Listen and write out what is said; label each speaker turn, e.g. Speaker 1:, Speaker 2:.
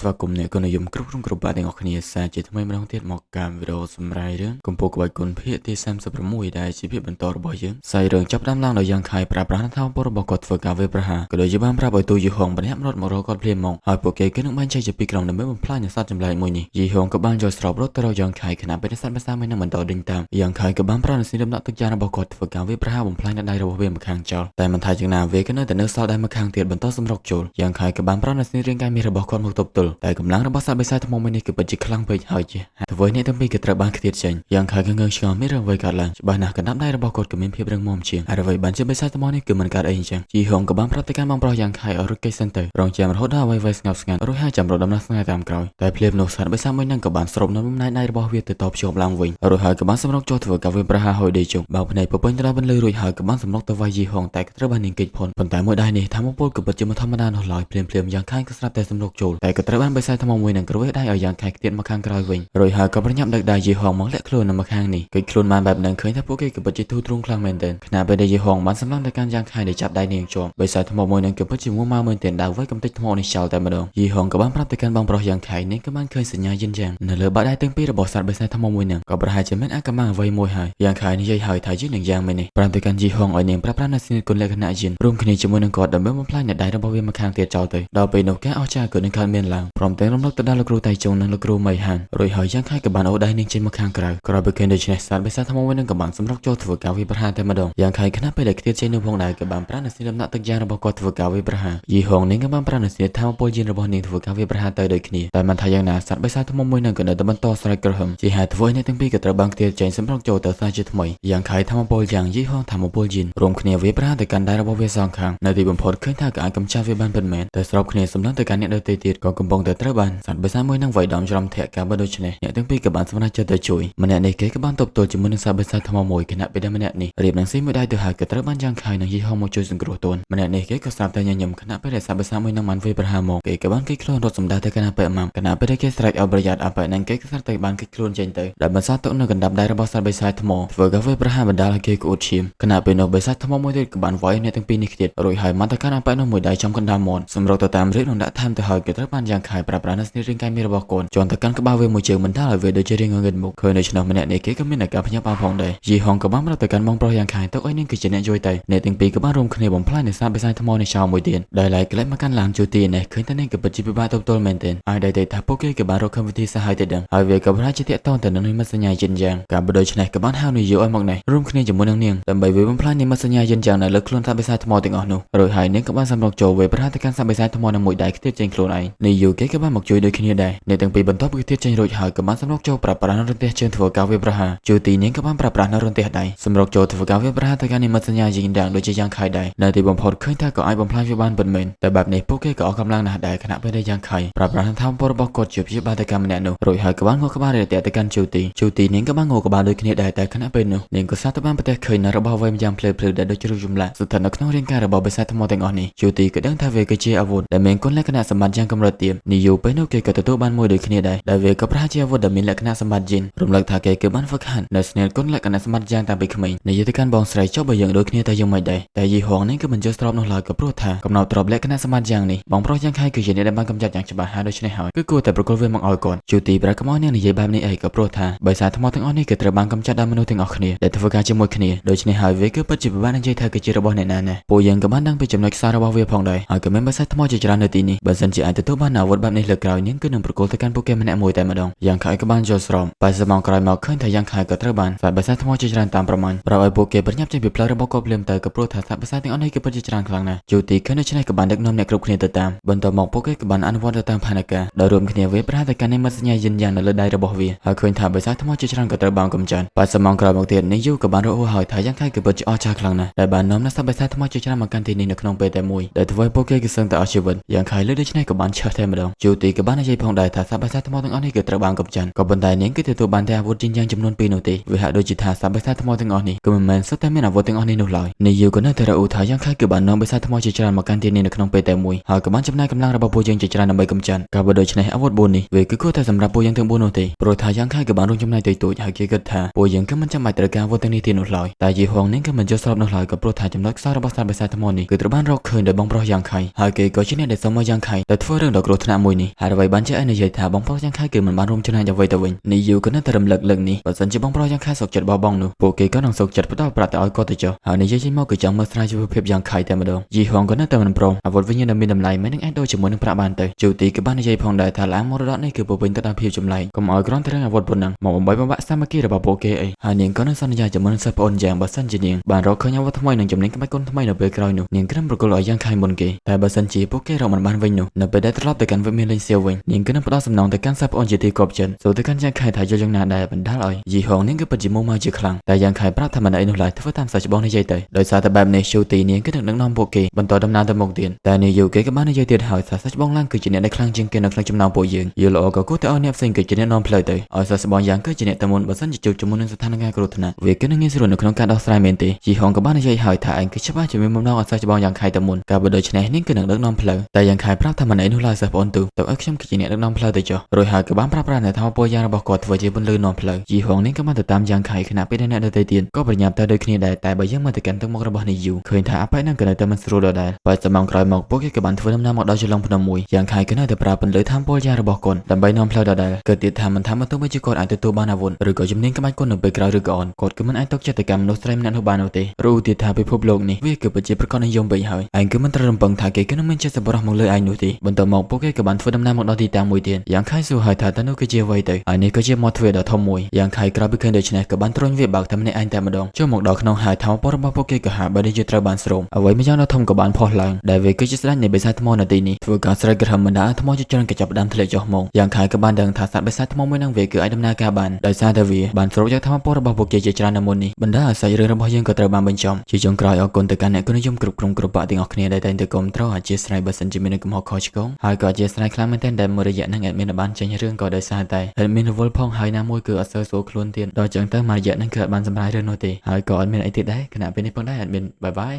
Speaker 1: ស្វាគមន៍អ្នកក៏និយមគ្រប់គ្រងគ្រប់បាតទាំងអស់គ្នាសាជាថ្មីម្ដងទៀតមកកម្មវីដេអូសម្រាប់រឿងកំពុងក្បាច់គុណភាគទី36ដែលជាភាគបន្តរបស់យើងសាយរឿងចាប់តាមឡើងដោយយ៉ាងខៃប្រាប់ប្រាណថាពលរបស់គាត់ធ្វើការវាប្រហាក៏ដូចជាបានប្រាប់ឲ្យទូយីហងម្នាក់រត់មករកគាត់ភ្លាមមកហើយពួកគេគឺនឹងបានចែកជាពីរក្រុមដើម្បីបំផ្លាញអ្នកសត្វចម្លែកមួយនេះយីហងក៏បានយកស្រោបរត់ទៅរកយ៉ាងខៃខណៈពេលអ្នកសត្វភាសាមួយនឹងបន្តដេញតាមយ៉ាងខៃក៏បានប្រាណស្នីដំណាក់ទឹកចានរបស់គាត់ធ្វើការវាប្រហាបំផ្លាញអ្នកដៃរបស់វាម្ខាងចោលតែមិនថាយ៉ាងណាវាក៏នៅតែនៅសល់ដៃម្ខាងទៀតបន្តសម្រុកចូលយ៉ាងខៃក៏បានប្រាណស្នីរាងកាយមានរបស់គាត់មកទប់ទល់តែកម្លាំងរបស់សត្វបិសាចថ្មមួយនេះគឺពិតជាខ្លាំងពេកហើយជាធ្វើឲ្យអ្នកទាំងពីរក៏ត្រូវបានឃ្លាតចេញយ៉ាងខៃក៏ងើយឆ្ងល់មានរឿងអ្វីកើតឡើងច្បាស់ណាស់កណ្ដាប់ដៃរបស់គាត់ក៏មានភាពរឹងមាំជាងហើយអ្វីបានជាបិសាចថ្មនេះគឺមិនកើតអីអញ្ចឹងជីហងក៏បានប្រាប់ទៅកាន់បងប្រុសយ៉ាងខៃឲ្យរត់គេចសិនទៅរងចាំរហូតដល់អ្វីៗស្ងប់ស្ងាត់រួចហើយចាំរត់ដំណើរស្ងាត់តាមក្រោយតែភ្លាមនោះសត្វបិសាចមួយនឹងក៏បានស្រូបនៅបំណែកដៃរបស់វាទៅតបជាប់ឡើងវិញរួចហើយក៏បានសម្រុកចូលធ្វើការវាប្រហារហើយដេកជុំបោកភ្នែកពពេញទៅដល់បន្លឺរួចហើយក៏បានសម្រុកទៅវាយជីហងតែក៏ត្រូវបាននាងគេចផុនប៉ុន្តែមួយដៃនេះថាមពលក៏ពិតជាមិនធម្មតានោះឡើយភ្លាមយ៉ាងខៃក៏ស្រាប់តែសម្រុកចូលតែក៏ត្រូវបានបិសាចថ្មមួយនឹងគ្រោះដៃឲ្យយ៉ាងខៃខ្ទៀតមកខាងក្រោយវិញរួចហើយក៏ប្រញាប់ដឹកដៃជីហងមកលាក់ខ្លួននៅមកខាងនេះគេចខ្លួនបានបែបហ្នឹងឃើញថាពួកគេក៏ពិតជាទូទ្រូងខ្លាំងមែនទែនខណៈពេលដែលជីហងបានសម្លឹងទៅកាន់យ៉ាងខៃដែលចាប់ដៃនាងជាប់បិសាចថ្មមួយនឹងក៏ពិតជាមួម៉ៅមែនទែនដើរវាយកំទេចថ្មនេះចោលតែម្ដងជីហងក៏បានប្រាប់ទៅកាន់បងប្រុសយ៉ាងខៃនេះក៏បានឃើញសញ្ញាយិនយ៉ាងនៅលើបាតដៃទាំងពីររបស់សត្វបិសាចថ្មមួយនឹងក៏ប្រហែលជាមានអាកម្មអ្វីមួយហើយយ៉ាងខៃនិយាយហើយថាយិននឹងយ៉ាងមែននេះប្រាប់ទៅកាន់ជីហងឲ្យនាងប្រាប់ប្រាណស្នេហ៍គុណលក្ខណៈយិនរួមគ្នាជាមួយនឹងគាត់ដើម្បីបំផ្លាញអ្នកដៃរបស់វាមកខាងទៀតចោលទៅដល់ពេលនោះការអស្ចារ្យក៏នឹងកើតមានឡើងព្រមទាំងរំលឹកទៅដល់លោកគ្រូតៃចុងនិងលោកគ្រូមីហានរួចហើយយ៉ាងខៃក៏បានអូសដៃនាងចេញមកខាងក្រៅក្រោយពីឃើញដូច្នេះសត្វបិសាចថ្មមួយនឹងក៏បានសម្រុកចូលធ្វើការវាយប្រហារតែម្ដងយ៉ាងខៃខណៈពេលដែលខ្ទៀតចេញនៅផងដែរក៏បានប្រាណស្នេហ៍ដំណាក់ទឹកយ៉ាងរបស់គាត់ធ្វើការវាយប្រហារយីហងនាងក៏បានប្រាណស្នេហ៍ថាមពលយិនរបស់នាងធ្វើការវាយប្រហារទៅដូចគ្នាតែមិនថាយ៉ាងណាសត្វបិសាចថ្មមួយនឹងក៏នៅតែបន្តស្រែកក្រហមជាហេតុធ្វើឲ្យអ្នកទាំងពីរក៏ត្រូវបានខ្ទៀតចេញសម្រុកចូលទៅសាជាថ្មីយ៉ាងខៃថាមពលយ៉ាងយីហងថាមពលយិនរួមគ្នាវាយប្រហារទៅកាន់ដៃរបស់វាសងខាងនៅទីបំផុតឃើញថាក៏អាចកម្ចាត់វាបានពិតមែនតែស្របគ្នាសម្លឹងទៅកាន់អ្នកដទៃទៀតក៏កំពុងតែត្រូវបានសត្វបិសាចមួយនឹងវាយដំច្រំធាក់ការបើដូច្នេះអ្នកទាំងពីរក៏បានសម្រេចចិត្តទៅជួយម្នាក់នេះគេក៏បានទប់ទល់ជាមួយនឹងសត្វបិសាចថ្មមួយខណៈពេលដែលម្នាក់នេះរៀបនឹងស៊ីមួយដៃទៅហើយក៏ត្រូវបានយ៉ាងខៃនិងយីហងមកជួយសង្គ្រោះទន់ម្នាក់នេះគេក៏ស្រាប់តែញញឹមខណៈពេលដែលសត្វបិសាចមួយនឹងបានវាយប្រហារមកគេក៏បានគេចខ្លួនរត់សម្ដៅទៅកាន់អបិម៉ាំខណៈពេលដែលគេស្រែកឲ្យប្រយ័ត្នអបិនឹងគេក៏ស្រាប់តែបានគេចខ្លួនចេញទៅដែលបន្សល់ទុកនៅកណ្ដាប់ដៃរបស់សត្វបិសាចថ្មធ្វើការវាយប្រហារបណ្ដាលឲ្យគេក្អួតឈាមខណៈពេលនោះបិសាចថ្មមួយទៀតក៏បានវាយអ្នកទាំងពីរនេះខ្ទៀតរួចហើយមកទៅកាន់អបិនោះមួយដៃចំកណ្ដាលមាត់សម្រុកទៅតាមរៀបនឹងដាក់ថែមទៅហើយគេត្រូវបានយ៉ាងខៃប្រាប់ប្រាណស្នេហ៍រាងកាយមានរបស់កូនជន់ទៅកាន់ក្បាលវាមួយជើងមិនដាល់ឲ្យវាដូចជារៀងងឹតមុខឃើញនៅឆ្នាំម្នាក់នេះគេក៏មានអាការភ្ញាក់ផ្អើលផងដែរយីហងក៏បានប្រាប់ទៅកាន់បងប្រុសយ៉ាងខៃទុកឲ្យនាងគឺជាអ្នកជួយទៅអ្នកទាំងពីរក៏បានរួមគ្នាបំផ្លាញអ្នកសត្វបិសាចថ្មនេះចោលមួយទៀតដែលឡែកក្លែកមកកាន់ឡានជួទីនេះឃើញតែនាងក៏ពិតជាពិបាកទប់ទល់មែនទែនហើយដែលថាពួកគេក៏បានរកកម្មវិធីសហាយទៅដឹងហើយវាក៏ប្រហែលជាតាក់ទងទៅនឹងនិមិត្តសញ្ញាយិនយ៉ាងការបដូច្នេះក៏បានហៅនាយកឲ្យមកនេះរួមគ្នាជាមួយនឹងនាងដើម្បីវាបំផ្លាញនិមិត្តសញ្ញាយិនយ៉ាងនៅលើខ្លួនសត្វបិសាចថ្មទាំងអស់នោះរួចហើយនាងក៏បានសម្រុកចូលវាប្រហារទៅកាន់សត្វបិសាចថ្មនឹងមួយដៃខ្ទៀតចេញខ្លួនឯងនាយកគេក៏បានមកជួយដូចគ្នាដែរអ្នកទាំងពីរបន្ទាប់ពីខ្ទៀតចេញរួចហើយក៏បានសម្រុកចូលប្រាប់ប្រាណរន្ទះជើងធ្វើការវាប្រហារជួទីនាងក៏បានប្រាប់ប្រាណរន្ទះដៃសម្រុកចូលធ្វើការវាប្រហារទៅកាន់និមិត្តសញ្ញាយិនយ៉ាងដូចជាយ៉ាងខៃដែរនៅទីបំផុតឃើញថាក៏អាចបំផ្លាញវាបានពិតមែនតែបែបនេះពួកគេក៏អស់កម្លាំងណាស់ដែរខណៈពេលដែលយ៉ាងខៃប្រាប់ប្រាណថាមពលរបស់គាត់ជាព្យាបាលទៅកាន់ម្នាក់នោះរួចហើយក៏បានងក់ក្បាលរាទៅកាន់ជួទីនាងក៏បានងក់ក្បាលដូចគ្នាដែរតែខណៈពេលនោះនាងក៏សាកទៅបានប្រទះឃើញនៅរបស់អ្វីម្យ៉ាងភ្លឺដែលដូចជារូបចម្លាក់ស្ថិតនៅក្នុងរាងកាយរបស់បិសាចថ្មទាំងអស់នេះជួទីក៏ដឹងថាវាគឺជាអាវុធដែលមានគុណលក្ខណៈសម្បត្តិយ៉ាងកម្រិតទាបនាយកពេលនោះគេក៏ទទួលបានមួយដូចគ្នាដែរដែលវាក៏ប្រហែលជាអាវុធដែលមានលក្ខណៈសម្បត្តិយិនរំលឹកថាគេគឺបានហ្វឹកហាត់នៅស្នេហ៍គុណលក្ខណៈសម្បត្តិយ៉ាងតាំងពីក្មេងនិយាយទៅកាន់បងស្រីចុះបើយើងដូចគ្នាតែយើងមិនដែរតែយីហងនេះគឺមិនយល់ស្របនោះឡើយក៏ព្រោះថាកំណត់ទ្របលក្ខណៈសម្បត្តិយ៉ាងនេះបងប្រុសយ៉ាងខៃគឺជាអ្នកដែលបានកម្ចាត់យ៉ាងច្បាស់ហើយដូច្នេះហើយគឺគួរតែប្រគល់វាមកឲ្យគាត់ជួទីប្រកមកនាងនិយាយបែបនេះអីក៏ព្រោះថាបិសាចថ្មទាំងអស់នេះគឺត្រូវបានកម្ចាត់ដោយមនុស្សទាំងអស់គ្នាដែលធ្វើការជាមួយគ្នាដូច្នេះហើយវាគឺពិតជាពិបាកនឹងនិយាយថាគឺជារបស់អ្នកណាណាពួកយើងក៏បានដឹងពីចំណុចខ្សោយរបស់វាផងដែរហើយក៏មានបិសាចថ្មជាច្រើននៅទីនេះបើសិនជាអាចទទួលបានអាវុធបែបនេះលើកក្រោយនាងគឺនឹងប្រគល់ទៅកាន់ពួកគេម្នាក់មួយតែម្ដងយ៉ាងខៃក៏បានយល់ស្របតែសមងក្រោយមកឃើញថាយ៉ាងខៃក៏ត្រូវបានសត្វបិសាចថ្មជាច្រើនតាមប្រមាណប្រឲ្យពួកគេប្រញាប់ចេញពីផ្លូវរបស់គាត់ភ្លាមទៅក៏ព្រោះថាសត្វបិសាចទាំងអស់នេះគឺពិតជាច្រើនខ្លាំងណាស់ជួទីឃើញដូច្នេះក៏បានដឹកនាំអ្នកគ្រប់គ្នាទៅតាមបន្ទាប់មកពួកគេក៏បានអនុវត្តទៅតាមផែនការដោយរួមគ្នាវាប្រហារទៅកាន់និមិត្តសញ្ញាយិនយ៉ាងនៅលើដៃរបស់វាហើយឃើញថាបិសាចថ្មជាច្រើនក៏ត្រូវបានកម្ចាត់តែសមងក្រោយមកទៀតនាយូក៏បានរកហើយថាយ៉ាងខៃគឺពិតជាអស្ចារ្យខ្លាំងណាស់ដែលបាននាំអ្នកសត្វបិសាចថ្មជាច្រើនមកកាន់ទីនេះនៅក្នុងពេលតែមួយដែលធ្វើឲ្យពួកគេគឺសឹងតែអស់ជីវិតយ៉ាងខៃលើដូច្នេះក៏បានឆេះតែម្ដងជួទីក៏បាននិយាយផងដែរថាសត្វបិសាចថ្មទាំងអស់នេះគឺត្រូវបានកម្ចាត់ក៏ប៉ុន្តែនាងគឺទទួលបានតែអាវុធយិនយ៉ាងចំនួន2នោះទេវាហាក់ដូចជាថាសត្វបិសាចថ្មទាំងអស់នេះគឺមិនមែនសុទ្ធតែមានអាវុធទាំងអស់នេះនោះឡើយនាយូក៏នៅតែរអ៊ូថាយ៉ាងខៃគឺបាននាំបិសាចថ្មជាច្រើនមកកាន់ទីនេះនៅក្នុងពេលតែមួយហើយក៏បានចំណាយកម្លាំងរបស់ពួកយើងជាច្រើនដើម្បីកម្ចាត់ក៏បើដូច្នេះអាវុធ4នេះវាគឺគួរតែសម្រាប់ពួកយើងទាំង4នោះទេព្រោះថាយ៉ាងខៃក៏បានរួមចំណែកទៅទូចហើយគេគិតថាពួកយើងគឺមិនចាំបាច់ត្រូវការអាវុធទាំងនេះទៀតនោះឡើយតែយីហងនាងក៏មិនយល់ស្របនោះឡើយក៏ព្រោះថាចំណុចខ្សោយរបស់សត្វបិសាចថ្មនេះគឺត្រូវបានរកឃើញដោយបងប្រុសយ៉ាងខៃហើយគេក៏ជាអ្នកដែលសុំមកយ៉ាងខៃតែធ្វើរឿងដ៏គ្រោះថ្នាក់ ណៈមួយនេះហើយអ្វីបានជាឲ្យនិយាយថាបងប្រុសយ៉ាងខែគឺមិនបានរួមចំណែកអ្វីទៅវិញនេះយូក៏នៅតែរំលឹកលើកនេះបើសិនជាបងប្រុសយ៉ាងខែសុកចិត្តបោះបង់នោះពួកគេក៏នឹងសុកចិត្តផ្ដល់ប្រាក់ទៅឲ្យគាត់ទៅចុះហើយនិយាយចេញមកគឺចង់មើលស្រាវជីវភាពយ៉ាងខៃតែម្ដងយីហងក៏នៅតែមិនព្រមអាវុធវិញ្ញាណមានតម្លៃមិននឹងអាចដូរជាមួយនឹងប្រាក់បានទៅជូទីក៏បាននិយាយផងដែរថាឡាមរតកនេះគឺពោពេញទៅដោយភាពចម្លែកកុំឲ្យគ្រាន់តែរឿងអាវុធប៉ុណ្ណឹងមកបំបីបំបាក់សាមគ្គីរបស់ពួកគេអីហើយនាងក៏នឹងសន្យាជាមួយនឹងសិស្សប្អូនយ៉ាងបើសិនជានាងបានរកឃើញអាវុធថ្មីនិងចំណេញក្បាច់គុណថ្មីនៅពេលក្រោយនោះនាងក្រឹមប្រគល់ឲ្យយ៉ាងខៃមុនគេតែបើសិនជាពួកគេរកមិនបានវិញនោះនៅពេលដែលត្រឡប់ទៅកាន់វិមានលេងសៀវវិញនាងក៏នឹងផ្ដល់សំណងទៅកាន់សិស្សប្អូនជាទីគប់ចិត្តសូទៅកាន់យ៉ាងខៃថាយល់យ៉ាងណាដែរបណ្ដាលឲ្យយីហងនាងគឺពិតជាមុំមកជាខ្លាំងតែយ៉ាងខៃប្រាប់ថាមិនអីនោះឡើយធ្វើតាមសាច់ច្បងនិយាយទៅដោយសារតែបែបនេះជូទីនាងគឺនឹងដឹកនាំពួកគេបន្តដំណើរទៅមុខទៀតតែនាងយូគេក៏បាននិយាយទៀតហើយថាសាច់ច្បងឡើងគឺជាអ្នកដែលខ្លាំងជាងគេនៅក្នុងចំណោមពួកយើងយូល្អក៏គួរតែឲ្យអ្នកផ្សេងគឺជាអ្នកនាំផ្លូវទៅឲ្យសាច់ច្បងយ៉ាងគឺជាអ្នកតែមុនបើសិនជាជួបជាមួយនឹងស្ថានភាពគ្រោះថ្នាក់វាគឺនឹងងាយស្រួលនៅក្នុងការដោះស្រាយមែនទេជីហងក៏បាននិយាយហើយថាឯងគឺច្បាស់ជាមានបំណងឲ្យសាច់ច្បងយ៉ាងខៃតែមុនកាលបើដូច្នេះនាងគឺនឹងដឹកនាំផ្លូវតែយ៉ាងខៃប្រាប់ថាមិនអីនោះឡើយសិស្សប្អូនទូទៅឲ្យខ្ញុំគឺជាអ្នកដឹកនាំផ្លូវទៅចុះរួចហើយក៏បានប្រាប់ប្រាណែថាពលយ៉ាងរបស់គាត់ធ្វើជាពន្លឺនាំផ្លូវជីហងនាងក៏បានទៅតាមយ៉ាងខៃខណៈពេលអ្នកដទៃទៀតក៏ប្រញាប់ទៅដូចគ្នាដែរតែបើយើងមើលទៅកាន់ទឹកមុខរបស់នាយយូឃើញថាអបិយនឹងក៏នៅតែមិនស្រួលដដែលបើសមងក្រោយមកពួកគេក៏បានធ្វើដំណើរមកដល់ចន្លងភ្នំមួយយ៉ាងខៃក៏នៅតែប្រើពន្លឺថាមពលយ៉ាងរបស់គាត់ដើម្បីនាំផ្លូវដដែលក៏ទៀតថាមិនថាមកទោះបីជាគាត់អាចទទួលបានអាវុធឬក៏ជំនាញក្បាច់គុណនៅពេលក្រោយឬក៏អនគាត់ក៏មិនអាចទុកចិត្តទៅកាន់មនុស្សស្រីម្នាក់នោះបាននោះទេឬទៀតថាពិភពលោកនេះវាគឺពិតជាប្រកបនិយមពេកហើយឯងគឺមិនត្រូវរំពឹងថាគេគឺនឹងមានចិត្តសប្បុរសមកលើឯងនោះទេបន្ទាប់មកពួកគេក៏បានធ្វើដំណើរមកដល់ទីតាំងមួយទៀតយ៉ាងខៃសួរហើយថាតើនោះគឺជាអ្វីទៅហើយនេះក៏ជាមាត់ទ្វារដ៏ធំមួយយ៉ាងខៃក្រោយពីឃើញដូច្នេះក៏បានទ្រង់វាបើកតែម្នាក់ឯងតែម្ដងចូលមកដល់ក្នុងហើយថាមពលរបស់ពួកគេក៏ហាក់បីដូចជាត្រូវបានស្រោមអ្វីម្យ៉ាងដ៏ធំក៏បានផុសឡើងដែលវាគឺជាស្ដេចនៃបិសាចថ្មនៅទីនេះធ្វើការស្រែកក្រហមបណ្ដាថ្មជាច្រើនក៏ចាប់ផ្ដើមធ្លាក់ចុះមកយ៉ាងខៃក៏បានដឹងថាសត្វបិសាចថ្មមួយនឹងវាគឺអាចដំណើរការបានដោយសារតែវាបានស្រោបយកថាមពលរបស់ពួកគេជាច្រើននៅមុននេះបណ្ដាឲ្យសាច់រឿងរបស់យើងក៏ត្រូវបានបញ្ចប់ជាចុងក្រោយអរគុណទៅកាន់អ្នកនិយមគ្រប់ក្រុមគ្រប់បាក់ទាំងអស់គ្នាដែលតែងតែគាំទ្រអធិស្ឋានបើសិនជាមានកំហុសខុសឆ្គងហើយក៏អធិស្ឋានខ្លាំងមែនទែនដែលមួយរយៈហ្នឹងadminបានចេញរឿងក៏ដោយសារតែ admin រវល់ផងហើយណាមួយគឺអត់សូវស្រួលខ្លួនទៀតដល់ចឹងទៅមួយរយៈហ្នឹងគឺអត់បានសម្រាយរឿងនោះទេហើយក៏អត់មានអីទៀតដែរគណៈពេលនេះផងដែរ admin បាយបាយ